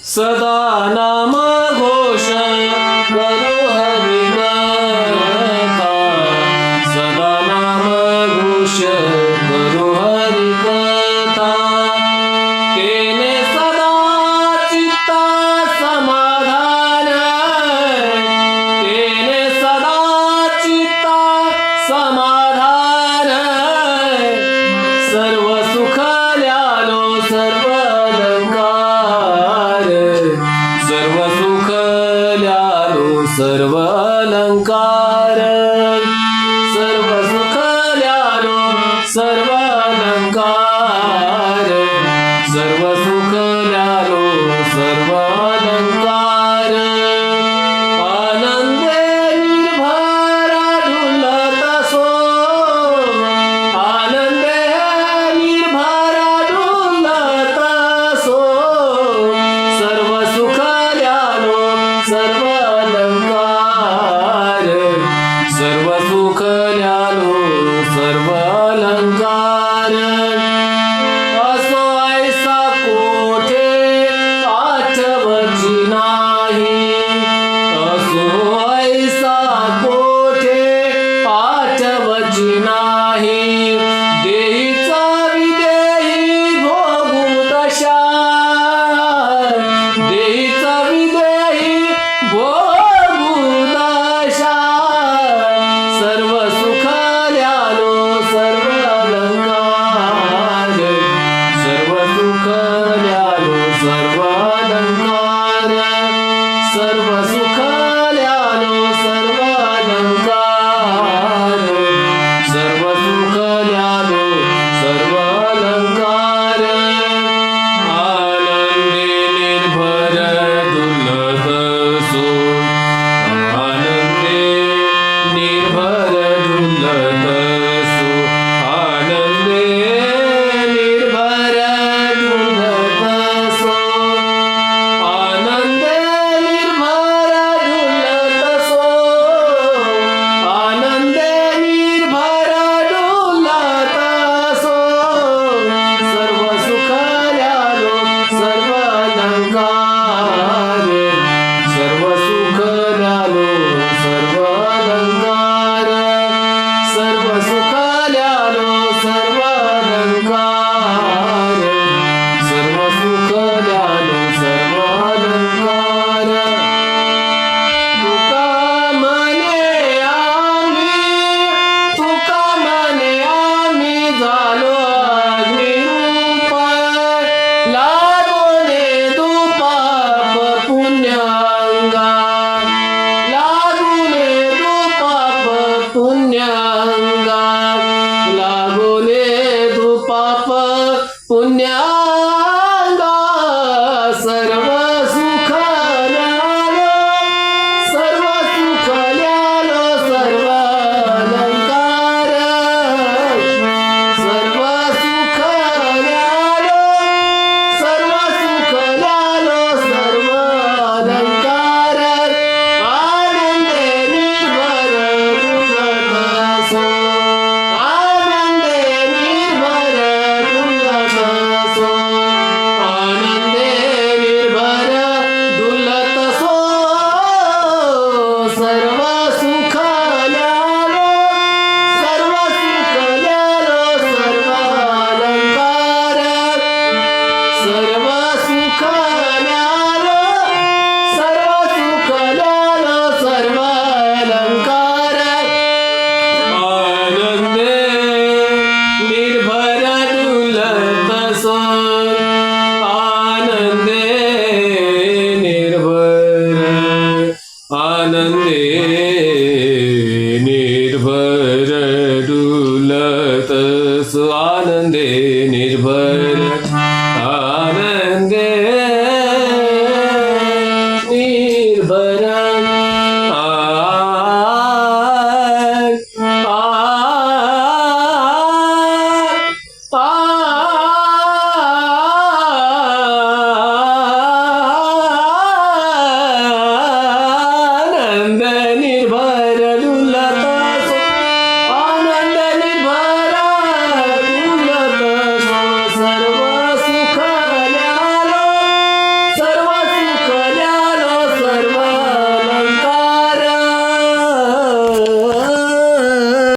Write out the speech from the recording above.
सदा नाम घोष करू हरिकथा, सदा नाम घोष करू हरिकथा, केने सदा चित्ता समाधान, केने सदा चित्ता समाधान, सर्व सुख ल्यालो सर्व अलंकार, सर्व सुख ल्यालो सर्व अलंकार, सर्व सुख ल्यालो सर्व अलंकार, सर्व सुख ल्यालो सर्व अलंकार, आनंदे निर्भरा डुलत सो, आनंदे निर्भरा डुलत सो, सर्व सुख ल्यालो सर्व अलंकार, सर्व सुख ल्यालो सर्व अलंकार, असो ऐसा कोठे आठवची नाही, असो ऐसा कोठे आठवची नाही, देहीचा विदेही भोगू दशा, देहीचा विदेही भोगू दशा, सर्व सुख ल्यालो सर्व अलंकार, सर्व सुख ल्यालो सर्व अलंकार, सर्व सुख ल्यालो सर्व अलंकार, सर्व सुख ल्यालो सर्व अलंकार, आनंदे निर्भर डुलत सो, आनंदे निर्भर डुलत सो, आनंदे निर्भर डुलत सो, आनंदे निर्भर डुलत सो, आनंदे निर्भर डुलत सो, सर्व सुख ल्यालो सर्व अलंकार, सर्व सुख ल्यालो सर्व अलंकार, सर्व सुख ल्यालो सर्व अलंकार, सर्व सुख ल्यालो सर्व अलंकार, तुका म्हणे आम्ही, तुका म्हणे आम्ही झालो अग्निरूप, लागोने दुपाप पुण्यांगा, लागोने दुपाप पुण्यांगा, लागोने दुपाप पुण्या